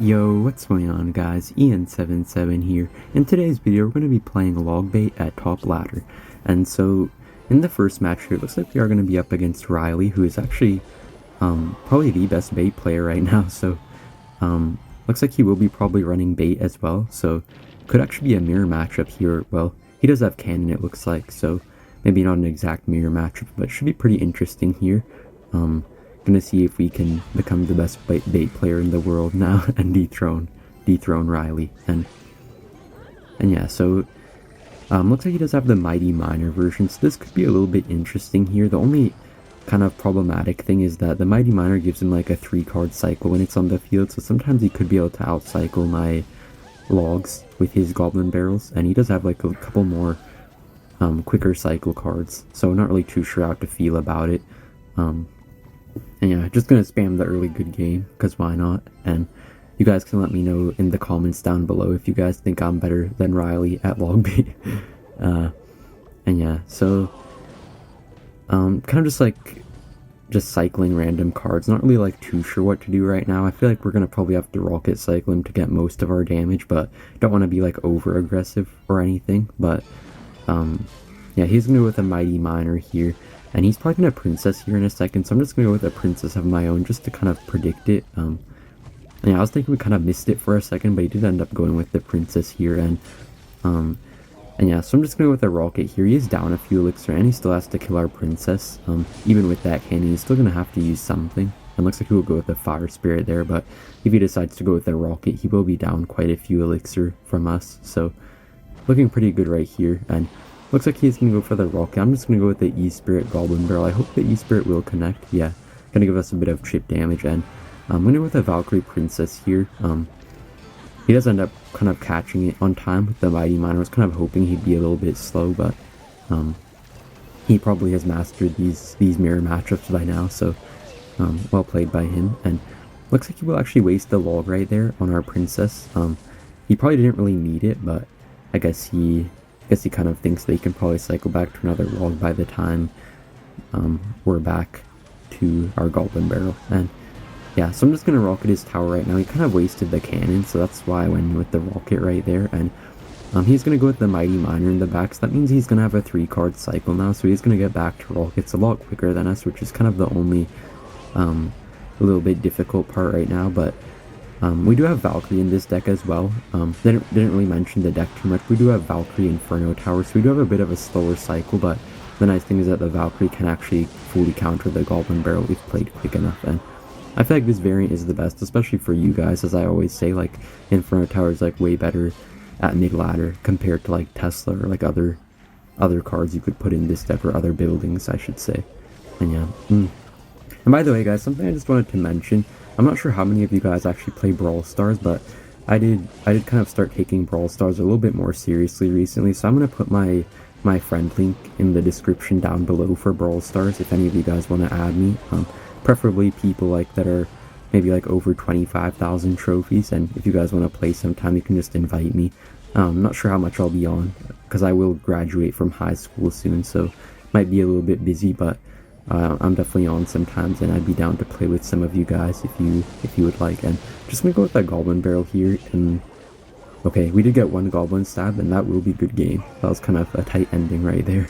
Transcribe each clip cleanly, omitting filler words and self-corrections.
Yo, what's going on guys? Ian77 here. In today's video we're going to be playing Longbay at top ladder. And so in the first match here it looks like we are going to be up against Riley, who is actually probably the best bait player right now. So looks like he will be probably running bait as well. So could actually be a mirror matchup here. Well, he does have cannon it looks like, so maybe not an exact mirror matchup, but should be pretty interesting here. Gonna see if we can become the best bait player in the world now and dethrone Riley. And yeah, so looks like he does have the Mighty Miner version, so this could be a little bit interesting here. The only kind of problematic thing is that the Mighty Miner gives him like a 3-card cycle when it's on the field, so sometimes he could be able to outcycle my logs with his goblin barrels, and he does have like a couple more quicker cycle cards, so I'm not really too sure how to feel about it. And yeah, just gonna spam the early good game, because why not? And you guys can let me know in the comments down below if you guys think I'm better than Riley at Longbay. And yeah, so kind of just cycling random cards. Not really like too sure what to do right now. I feel like we're gonna probably have to rocket cycle him to get most of our damage, but don't want to be like over aggressive or anything. But yeah, he's gonna go with a Mighty Miner here. And he's probably going to Princess here in a second, so I'm just going to go with a Princess of my own just to kind of predict it. Yeah, I was thinking we kind of missed it for a second, but he did end up going with the Princess here. And yeah, so I'm just going to go with a Rocket here. He is down a few elixir, and he still has to kill our Princess. Even with that cannon, he's still going to have to use something. And looks like he will go with the Fire Spirit there, but if he decides to go with the Rocket, he will be down quite a few elixir from us. So, looking pretty good right here. And looks like he's going to go for the Rocket. I'm just going to go with the E-Spirit Goblin Barrel. I hope the E-Spirit will connect. Yeah, going to give us a bit of chip damage. And I'm going to go with the Valkyrie Princess here. He does end up kind of catching it on time with the Mighty Miner. I was kind of hoping he'd be a little bit slow, but he probably has mastered these mirror matchups by now. So well played by him. And looks like he will actually waste the log right there on our Princess. He probably didn't really need it, but I guess he kind of thinks that he can probably cycle back to another log by the time we're back to our Goblin Barrel. And yeah, so I'm just going to rocket his tower right now. He kind of wasted the cannon, so that's why I went with the rocket right there. And he's going to go with the Mighty Miner in the back, so that means he's going to have a 3-card cycle now, so he's going to get back to rockets a lot quicker than us, which is kind of the only a little bit difficult part right now. But we do have Valkyrie in this deck as well. Didn't really mention the deck too much. We do have Valkyrie Inferno Tower, so we do have a bit of a slower cycle, but the nice thing is that the Valkyrie can actually fully counter the Goblin Barrel if played quick enough. And I feel like this variant is the best, especially for you guys, as I always say, like Inferno Tower is like way better at mid ladder compared to like Tesla or like other cards you could put in this deck, or other buildings I should say. And yeah. And by the way guys, something I just wanted to mention. I'm not sure how many of you guys actually play Brawl Stars, but I did kind of start taking Brawl Stars a little bit more seriously recently, so I'm going to put my friend link in the description down below for Brawl Stars if any of you guys want to add me. Preferably people like that are maybe like over 25,000 trophies, and if you guys want to play sometime, you can just invite me. I'm not sure how much I'll be on, because I will graduate from high school soon, so might be a little bit busy, but I'm definitely on sometimes, and I'd be down to play with some of you guys if you would like. And just gonna go with that Goblin Barrel here. And okay, we did get one Goblin stab, and that will be good game. That was kind of a tight ending right there.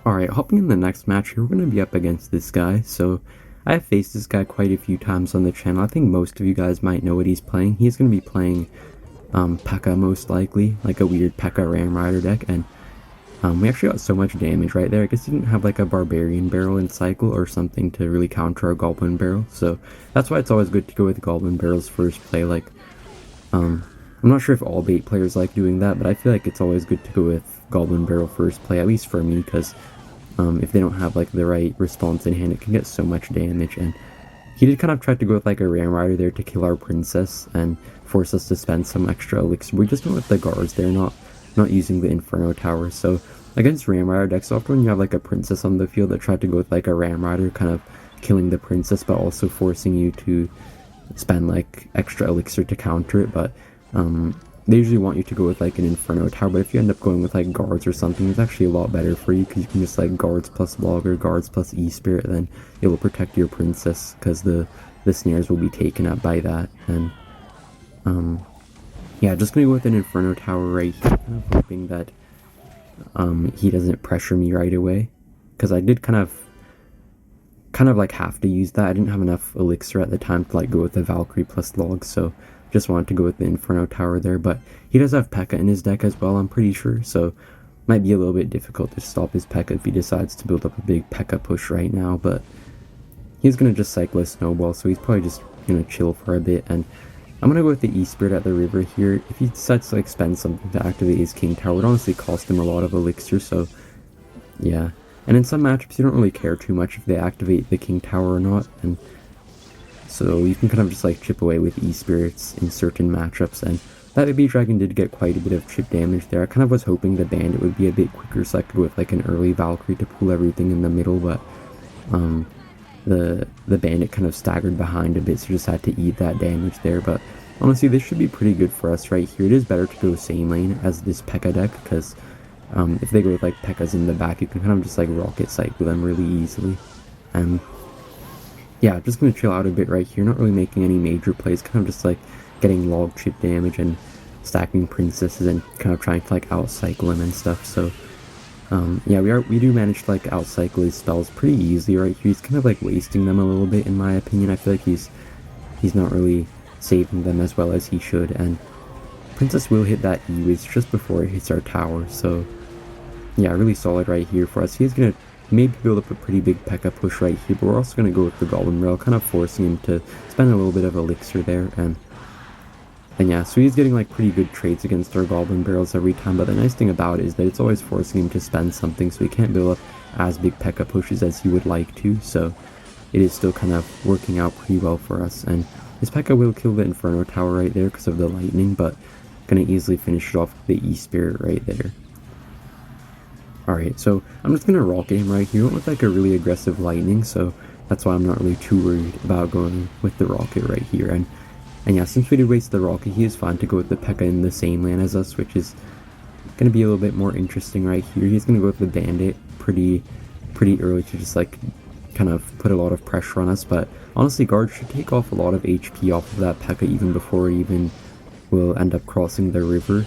Alright, hopping in the next match here, we're gonna be up against this guy. So I have faced this guy quite a few times on the channel. I think most of you guys might know what he's playing. He's gonna be playing Pekka most likely, like a weird Pekka Ram Rider deck. And we actually got so much damage right there. I guess he didn't have like a Barbarian Barrel in cycle or something to really counter our Goblin Barrel. So that's why it's always good to go with Goblin Barrels first play. Like, I'm not sure if all bait players like doing that, but I feel like it's always good to go with Goblin Barrel first play, at least for me, because if they don't have like the right response in hand, it can get so much damage. And he did kind of try to go with like a Ram Rider there to kill our Princess and force us to spend some extra elixir. We just went with the guards there, not using the Inferno Tower. So against Ram Rider decks, often when you have like a Princess on the field that tried to go with like a Ram Rider, kind of killing the Princess but also forcing you to spend like extra elixir to counter it. But they usually want you to go with like an Inferno Tower, but if you end up going with like guards or something, it's actually a lot better for you, because you can just like guards plus log or guards plus E-Spirit, then it will protect your Princess, because the the snares will be taken up by that. And yeah, just gonna go with an Inferno Tower right here, kind of hoping that he doesn't pressure me right away, because I did kind of like have to use that. I didn't have enough elixir at the time to like go with the Valkyrie plus log, so just wanted to go with the Inferno Tower there. But he does have Pekka in his deck as well, I'm pretty sure, so might be a little bit difficult to stop his Pekka if he decides to build up a big Pekka push right now. But he's gonna just cycle a snowball, so he's probably just gonna chill for a bit. And I'm gonna go with the E-Spirit at the river here. If he decides to like spend something to activate his King Tower, it would honestly cost him a lot of elixir, so yeah. And in some matchups you don't really care too much if they activate the King Tower or not, and so you can kind of just like chip away with E-Spirits in certain matchups. And that Baby Dragon did get quite a bit of chip damage there. I kind of was hoping the Bandit would be a bit quicker so I could go with like an early Valkyrie to pull everything in the middle, but the Bandit kind of staggered behind a bit, so just had to eat that damage there. But honestly, this should be pretty good for us right here. It is better to go same lane as this Pekka deck, because if they go with like Pekkas in the back, you can kind of just like rocket cycle them really easily. And yeah, just gonna chill out a bit right here, not really making any major plays, kind of just like getting log chip damage and stacking princesses and kind of trying to like outcycle him and stuff. So yeah, we do manage to like outcycle his spells pretty easily right here. He's kind of like wasting them a little bit in my opinion. I feel like he's not really saving them as well as he should, and Princess will hit that E-Wiz just before it hits our tower. So yeah, really solid right here for us. He's gonna maybe build up a pretty big Pekka push right here, but we're also gonna go with the Goblin Rail, kind of forcing him to spend a little bit of elixir there. And yeah, so he's getting like pretty good trades against our Goblin Barrels every time, but the nice thing about it is that it's always forcing him to spend something, so he can't build up as big Pekka pushes as he would like to. So it is still kind of working out pretty well for us. And his Pekka will kill the Inferno Tower right there because of the lightning, but gonna easily finish it off with the E-Spirit right there. Alright, so I'm just gonna rocket him right here. He went with like a really aggressive lightning, so that's why I'm not really too worried about going with the rocket right here. And yeah, since we did waste the rocket, he is fine to go with the Pekka in the same lane as us, which is gonna be a little bit more interesting right here. He's gonna go with the Bandit pretty early to just like kind of put a lot of pressure on us, but honestly Guard should take off a lot of HP off of that Pekka even before it even will end up crossing the river.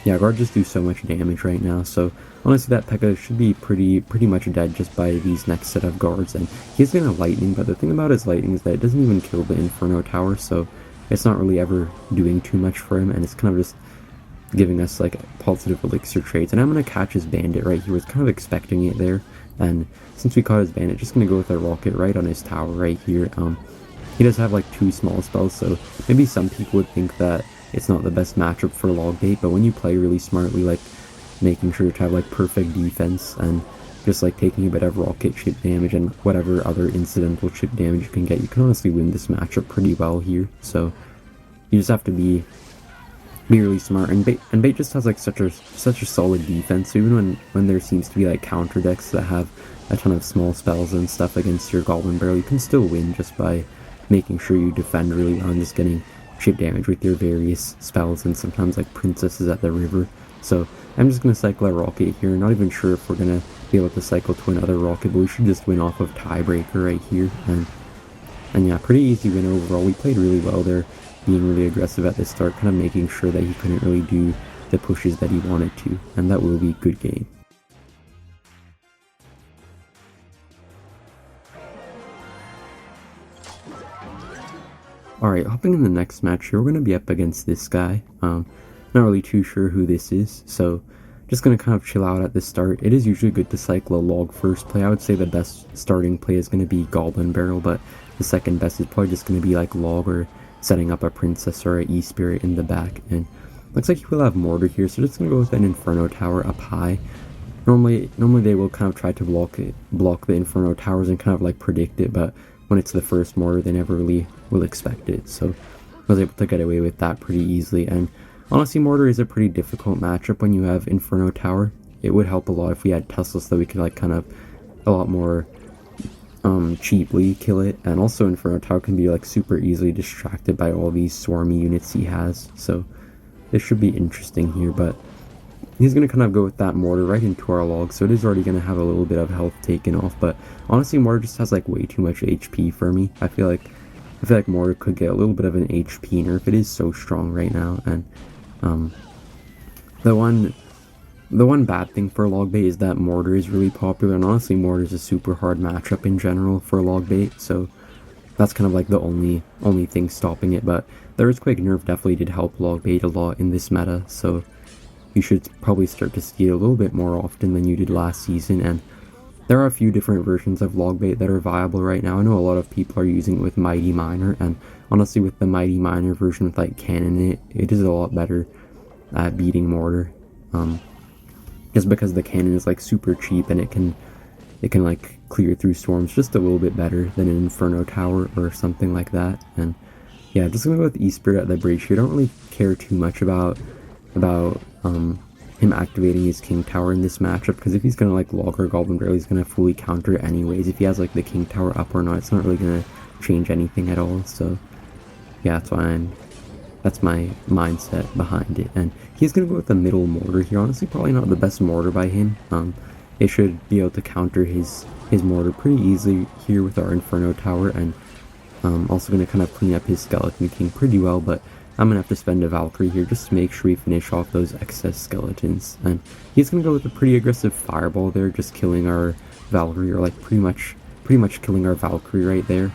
Yeah, Guard just do so much damage right now, so honestly that Pekka should be pretty much dead just by these next set of guards. And he's gonna lightning, but the thing about his lightning is that it doesn't even kill the Inferno Tower, so it's not really ever doing too much for him, and it's kind of just giving us like positive elixir trades. And I'm gonna catch his Bandit right here. Was kind of expecting it there, and since we caught his Bandit, just gonna go with a rocket right on his tower right here. He does have like 2 small spells, so maybe some people would think that it's not the best matchup for Longbay, but when you play really smartly, like making sure to have like perfect defense and just like taking a bit of rocket chip damage and whatever other incidental chip damage you can get, you can honestly win this matchup pretty well here. So you just have to be really smart, and Bait just has like such a solid defense. So even when there seems to be like counter decks that have a ton of small spells and stuff against your Goblin Barrel, you can still win just by making sure you defend really well and just getting chip damage with your various spells, and sometimes like princesses at the river. So I'm just gonna cycle a rocket here. Not even sure if we're gonna be able to cycle to another rocket, but we should just win off of tiebreaker right here. And yeah, pretty easy win overall. We played really well there, being really aggressive at the start, kind of making sure that he couldn't really do the pushes that he wanted to, and that will be a good game. Alright, hopping in the next match here, we're going to be up against this guy. Not really too sure who this is, so just going to kind of chill out at the start. It is usually good to cycle a log first play. I would say the best starting play is going to be Goblin Barrel, but the second best is probably just going to be like log or setting up a princess or an E-Spirit in the back. And looks like he will have mortar here, so just going to go with an Inferno Tower up high. Normally they will kind of try to block the Inferno Towers and kind of like predict it, but when it's the first mortar, they never really will expect it. So I was able to get away with that pretty easily. And honestly, mortar is a pretty difficult matchup when you have Inferno Tower. It would help a lot if we had Tesla so that we could like kind of a lot more cheaply kill it. And also Inferno Tower can be like super easily distracted by all these swarmy units he has. So this should be interesting here, but he's going to kind of go with that mortar right into our log, so it is already going to have a little bit of health taken off. But honestly, mortar just has like way too much HP for me. I feel like I feel like mortar could get a little bit of an HP nerf. It is so strong right now, and the one bad thing for Longbay is that mortar is really popular, and honestly mortar is a super hard matchup in general for Longbay, so that's kind of like the only thing stopping it. But the Earthquake nerf definitely did help Longbay a lot in this meta, so you should probably start to see it a little bit more often than you did last season. And there are a few different versions of Longbay that are viable right now. I know a lot of people are using it with Mighty Miner, and honestly with the Mighty Miner version with like Cannon in it, it is a lot better at beating mortar. Just because the cannon is like super cheap and it can like clear through storms just a little bit better than an Inferno Tower or something like that. And yeah, just gonna go with E-Spirit at the bridge here. I don't really care too much about him activating his King Tower in this matchup, because if he's gonna like log our Goblin Barrel, he's gonna fully counter it anyways. If he has like the King Tower up or not, it's not really gonna change anything at all. So yeah, that's my mindset behind it. And he's going to go with the middle mortar here. Honestly, probably not the best mortar by him. It should be able to counter his mortar pretty easily here with our Inferno Tower, and also going to kind of clean up his Skeleton King pretty well, but I'm going to have to spend a Valkyrie here just to make sure we finish off those excess skeletons. And he's going to go with a pretty aggressive Fireball there, just killing our Valkyrie, or like pretty much killing our Valkyrie right there.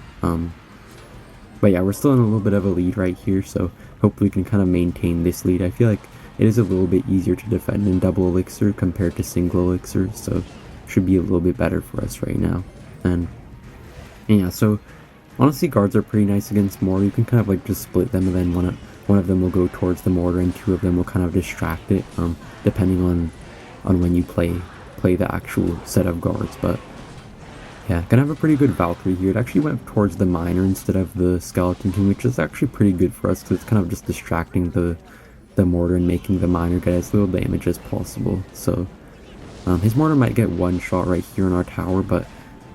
But yeah, we're still in a little bit of a lead right here, so hopefully we can kind of maintain this lead. I feel like it is a little bit easier to defend in double elixir compared to single elixir, so should be a little bit better for us right now. And yeah, so honestly guards are pretty nice against mortar. You can kind of like just split them, and then one of them will go towards the mortar and two of them will kind of distract it, depending on when you play the actual set of guards. But yeah, gonna have a pretty good Valkyrie here. It actually went towards the Miner instead of the Skeleton King, which is actually pretty good for us because it's kind of just distracting the mortar and making the Miner get as little damage as possible. So his mortar might get one shot right here on our tower, but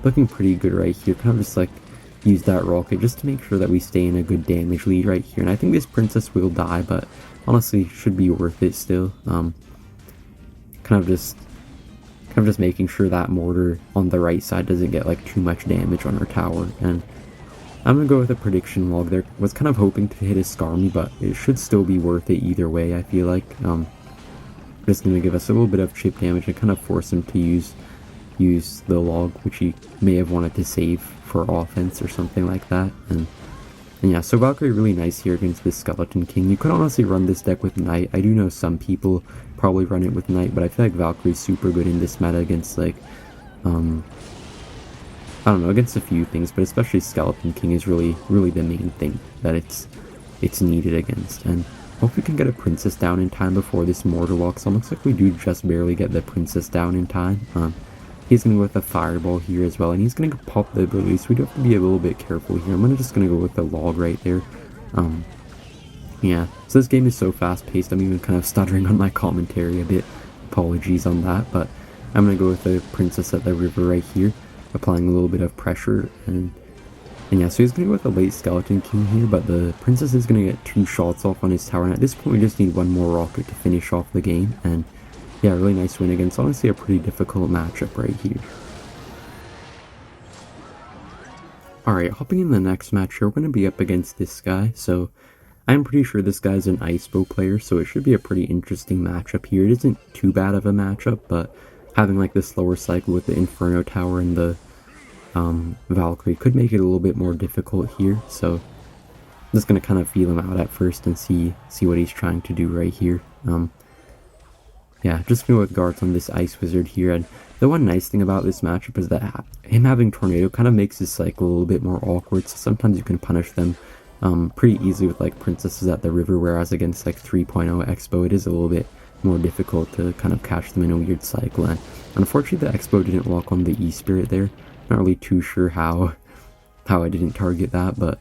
looking pretty good right here. Kind of just like use that rocket just to make sure that we stay in a good damage lead right here. And I think this princess will die, but honestly should be worth it still. Kind of just making sure that mortar on the right side doesn't get like too much damage on our tower. And I'm gonna go with a prediction log there. Was kind of hoping to hit a Skarmy, but it should still be worth it either way, I feel like. Just gonna give us a little bit of chip damage and kind of force him to use the log, which he may have wanted to save for offense or something like that. And yeah, so Valkyrie really nice here against this Skeleton King. You could honestly run this deck with Knight. I do know some people probably run it with Knight, but I feel like Valkyrie's super good in this meta against like, I don't know, against a few things, but especially Skeleton King is really the main thing that it's needed against. And hope we can get a princess down in time before this mortar locks on. Looks like we do just barely get the princess down in time. He's going to go with a fireball here as well, and he's going to pop the ability, so we do have to be a little bit careful here. I'm just going to go with the log right there. Yeah, so this game is so fast-paced, I'm even kind of stuttering on my commentary a bit. Apologies on that, but I'm going to go with the princess at the river right here, applying a little bit of pressure. And yeah, so he's going to go with a late Skeleton King here, but the princess is going to get 2 shots off on his tower, and at this point we just need one more rocket to finish off the game. And yeah, really nice win against honestly a pretty difficult matchup right here. Alright, hopping in the next match here, we're going to be up against this guy. So I'm pretty sure this guy's an Icebow player, so it should be a pretty interesting matchup here. It isn't too bad of a matchup, but having like the slower cycle with the Inferno Tower and the Valkyrie could make it a little bit more difficult here. So I'm just going to kind of feel him out at first and see what he's trying to do right here. Yeah, just going with guards on this Ice Wizard here. And the one nice thing about this matchup is that him having Tornado kind of makes his cycle a little bit more awkward, so sometimes you can punish them pretty easily with like princesses at the river, whereas against like 3.0 Expo it is a little bit more difficult to kind of catch them in a weird cycle. And unfortunately the Expo didn't lock on the E-Spirit there. Not really too sure how I didn't target that, but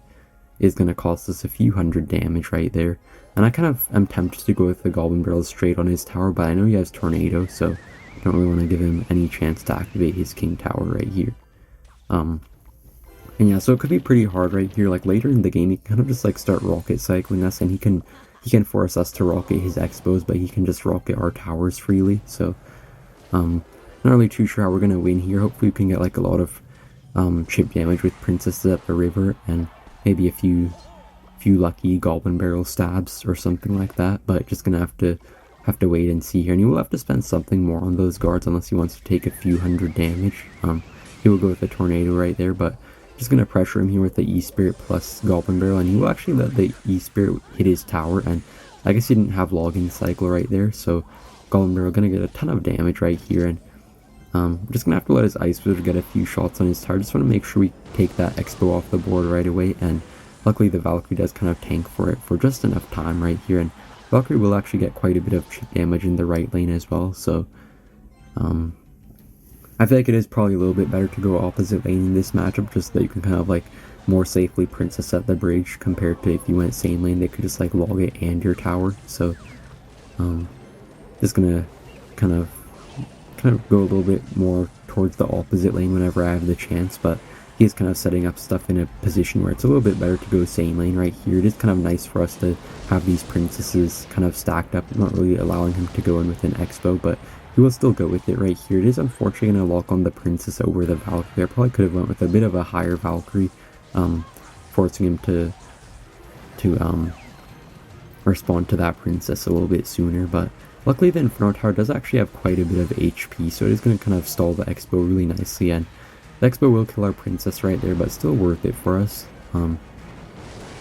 it's going to cost us a few hundred damage right there. And I kind of am tempted to go with the Goblin Barrel straight on his tower, but I know he has Tornado, so I don't really want to give him any chance to activate his King Tower right here. And yeah, so it could be pretty hard right here. Like later in the game, he can kind of just like start rocket cycling us, and he can force us to rocket his Expos, but he can just rocket our towers freely. So not really too sure how we're gonna win here. Hopefully we can get like a lot of chip damage with princesses at the river. And maybe a few lucky Goblin Barrel stabs or something like that, but just gonna have to wait and see here, and he will have to spend something more on those guards unless he wants to take a few hundred damage. He will go with the Tornado right there, but just gonna pressure him here with the E-Spirit plus Goblin Barrel, and he will actually let the E-Spirit hit his tower, and I guess he didn't have Login Cycle right there, so Goblin Barrel gonna get a ton of damage right here, and I'm just gonna have to let his Icebow get a few shots on his tower. Just want to make sure we take that Expo off the board right away, and luckily the Valkyrie does kind of tank for it for just enough time right here, and Valkyrie will actually get quite a bit of chip damage in the right lane as well, so I feel like it is probably a little bit better to go opposite lane in this matchup, just so that you can kind of like more safely princess at the bridge, compared to if you went same lane, they could just like log it and your tower. So just gonna kind of go a little bit more towards the opposite lane whenever I have the chance, but he's kind of setting up stuff in a position where it's a little bit better to go same lane right here. It is kind of nice for us to have these princesses kind of stacked up, not really allowing him to go in with an Expo, but he will still go with it right here. It is unfortunately going to lock on the princess over the Valkyrie. I probably could have went with a bit of a higher Valkyrie, forcing him to respond to that princess a little bit sooner, but luckily the Inferno Tower does actually have quite a bit of HP, so it is going to kind of stall the Expo really nicely, and the Expo will kill our princess right there, but still worth it for us. And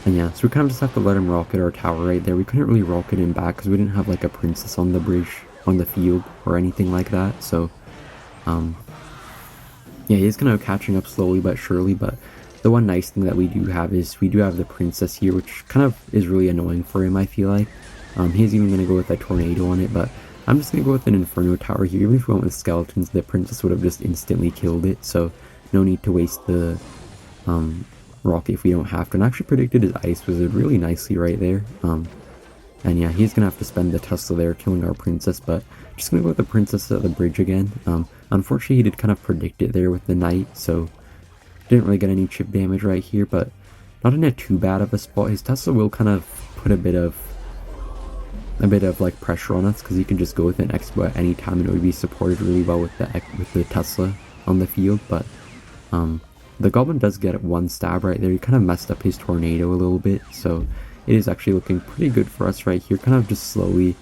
yeah, so we kind of just have to let him rocket our tower right there. We couldn't really rocket him back because we didn't have like a princess on the bridge, on the field, or anything like that, so yeah, he's kind of catching up slowly but surely, but the one nice thing that we do have is we do have the princess here, which kind of is really annoying for him, I feel like. He's even going to go with a tornado on it, but I'm just going to go with an Inferno Tower here. Even if we went with skeletons, the princess would have just instantly killed it, so no need to waste the rocket if we don't have to. And I actually predicted his Ice Wizard really nicely right there. And yeah, he's going to have to spend the Tesla there killing our princess, but just going to go with the princess at the bridge again. Unfortunately, he did kind of predict it there with the knight, so didn't really get any chip damage right here, but not in a too bad of a spot. His Tesla will kind of put a bit of like pressure on us, because he can just go with an Expo at any time and it would be supported really well with the Tesla on the field. But the Goblin does get one stab right there. He kind of messed up his Tornado a little bit, so it is actually looking pretty good for us right here, kind of just slowly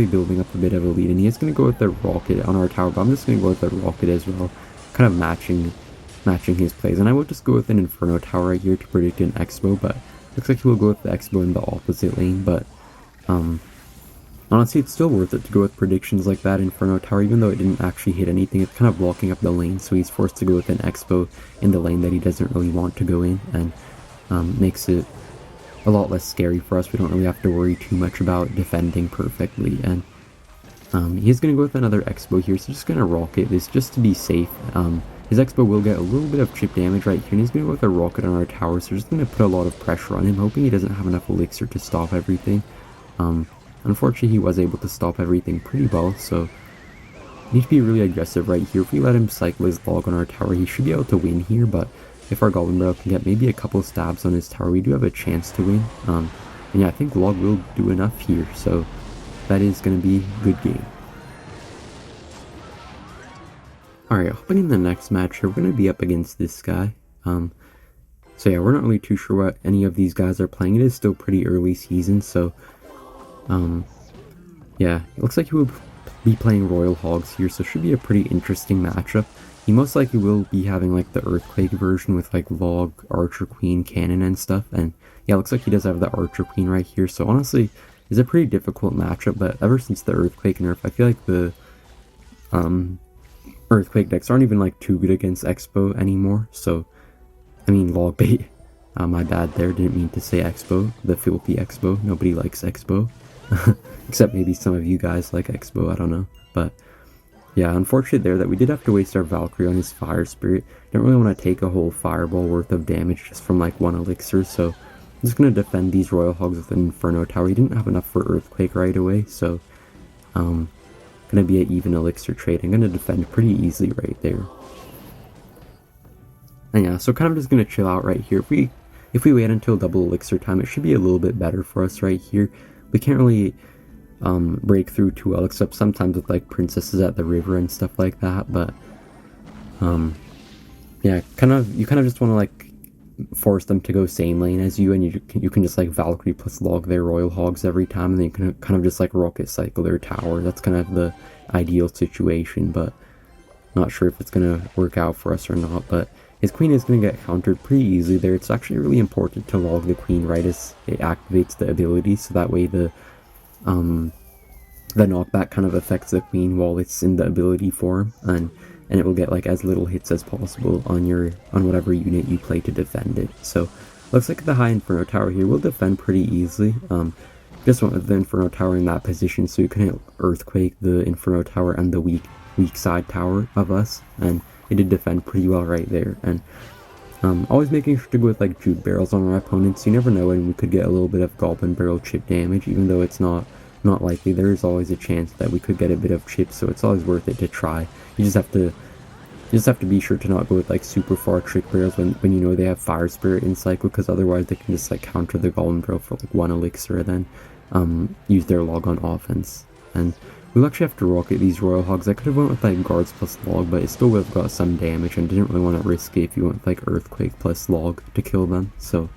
building up a bit of a lead. And he is going to go with the rocket on our tower, but I'm just going to go with the rocket as well, kind of matching his plays. And I will just go with an Inferno Tower right here to predict an Expo, but looks like he will go with the Expo in the opposite lane. But honestly, it's still worth it to go with predictions like that Inferno Tower, even though it didn't actually hit anything. It's kind of blocking up the lane, so he's forced to go with an Expo in the lane that he doesn't really want to go in, and makes it a lot less scary for us. We don't really have to worry too much about defending perfectly. And he's going to go with another Expo here, so just going to rocket this just to be safe. His Expo will get a little bit of chip damage right here, and he's going to go with a rocket on our tower, so just going to put a lot of pressure on him, hoping he doesn't have enough elixir to stop everything. Unfortunately, he was able to stop everything pretty well, so need to be really aggressive right here. If we let him cycle his log on our tower, he should be able to win here, but if our Goblin Barrel can get maybe a couple stabs on his tower, we do have a chance to win. And yeah, I think log will do enough here, so that is going to be a good game. Alright, hopping in the next match here, we're going to be up against this guy. So yeah, we're not really too sure what any of these guys are playing. It is still pretty early season, so yeah, it looks like he will be playing Royal Hogs here, so it should be a pretty interesting matchup. He most likely will be having like the Earthquake version with like Log, Archer Queen, Cannon and stuff, and yeah, it looks like he does have the Archer Queen right here, so honestly, it's a pretty difficult matchup, but ever since the Earthquake nerf, I feel like the Earthquake decks aren't even like too good against Expo anymore, so, I mean Longbay, my bad there, didn't mean to say Expo, the filthy Expo, nobody likes Expo, except maybe some of you guys like Expo, I don't know, but yeah, unfortunate there that we did have to waste our Valkyrie on his Fire Spirit. Didn't really want to take a whole Fireball worth of damage just from like one elixir, so I'm just going to defend these Royal Hogs with an Inferno Tower. He didn't have enough for Earthquake right away, so going to be an even elixir trade. I'm going to defend pretty easily right there. And yeah, so kind of just going to chill out right here. If we wait until double elixir time, it should be a little bit better for us right here. We can't really break through too well, except sometimes with like princesses at the river and stuff like that, but yeah, you kind of just want to like force them to go same lane as you, and you can just like Valkyrie plus log their Royal Hogs every time, and then you can kind of just like rocket cycle their tower. That's kind of the ideal situation, but not sure if it's gonna work out for us or not. But his queen is gonna get countered pretty easily there. It's actually really important to log the queen right as it activates the ability, so that way the knockback kind of affects the queen while it's in the ability form, and it will get like as little hits as possible on whatever unit you play to defend it. So looks like the high Inferno Tower here will defend pretty easily. Just went with the Inferno Tower in that position so you can hit Earthquake, the Inferno Tower, and the weak side tower of us, and it did defend pretty well right there. And always making sure to go with like Juke Barrels on our opponents. You never know when we could get a little bit of Goblin Barrel chip damage, even though it's not likely. There is always a chance that we could get a bit of chip, so it's always worth it to try. You just have to be sure to not go with like super far trick barrels when you know they have Fire Spirit in cycle, because otherwise they can just like counter the Goblin Barrel for like 1 elixir and then use their log on offense. And we'll actually have to rocket these Royal Hogs. I could have went with like guards plus log, but it still would have got some damage and didn't really want to risk it if you went with like Earthquake plus log to kill them. So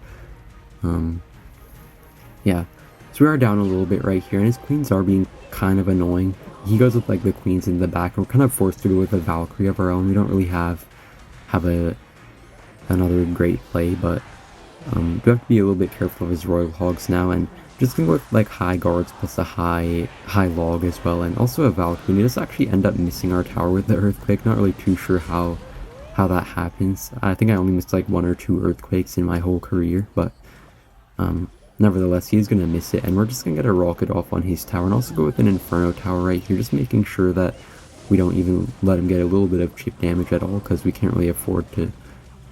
yeah. So we are down a little bit right here, and his queens are being kind of annoying. He goes with like the queens in the back, and we're kind of forced to go with a Valkyrie of our own. We don't really have another great play, but we have to be a little bit careful of his Royal Hogs now, and just gonna go with like high guards plus a high log as well, and also a Valkyrie. We just actually end up missing our tower with the Earthquake. Not really too sure how that happens. I think I only missed like 1 or 2 Earthquakes in my whole career, but nevertheless, he's going to miss it, and we're just going to get a rocket off on his tower, and also go with an Inferno Tower right here, just making sure that we don't even let him get a little bit of chip damage at all, because we can't really afford to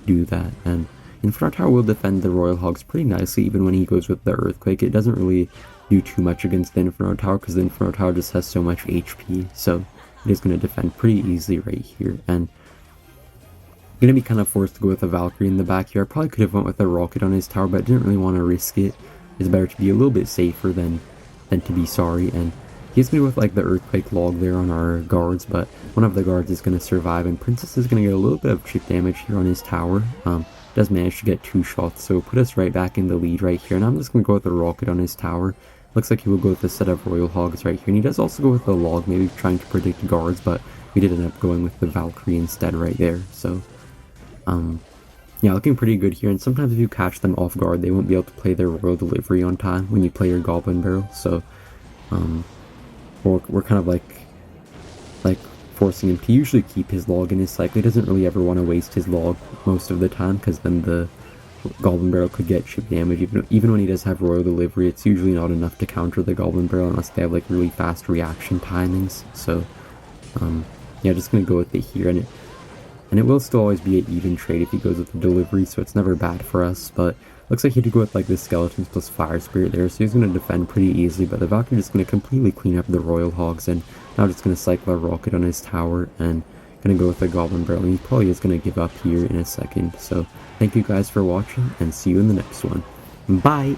do that. And Inferno Tower will defend the Royal Hogs pretty nicely, even when he goes with the Earthquake. It doesn't really do too much against the Inferno Tower, because the Inferno Tower just has so much HP, so it is going to defend pretty easily right here. And I'm going to be kind of forced to go with a Valkyrie in the back here. I probably could have went with a rocket on his tower, but I didn't really want to risk it. It's better to be a little bit safer than to be sorry. And he's going to go with like the Earthquake log there on our guards, but one of the guards is going to survive, and Princess is going to get a little bit of chip damage here on his tower. Does manage to get 2 shots, so put us right back in the lead right here. And I'm just going to go with a rocket on his tower. Looks like he will go with a set of Royal Hogs right here, and he does also go with the log, maybe trying to predict guards, but we did end up going with the Valkyrie instead right there. So yeah, looking pretty good here, and sometimes if you catch them off guard, they won't be able to play their Royal Delivery on time when you play your Goblin Barrel, so we're kind of like forcing him to usually keep his log in his cycle. He doesn't really ever want to waste his log most of the time, because then the Goblin Barrel could get chip damage. Even when he does have Royal Delivery, it's usually not enough to counter the Goblin Barrel unless they have like really fast reaction timings. So yeah, just gonna go with it here, and it will still always be an even trade if he goes with the delivery, so it's never bad for us. But looks like he did go with like the Skeletons plus Fire Spirit there, so he's going to defend pretty easily. But the Valkyrie is just going to completely clean up the Royal Hogs, and now just going to cycle a rocket on his tower and going to go with the Goblin Barrel. And he probably is going to give up here in a second. So thank you guys for watching, and see you in the next one. Bye!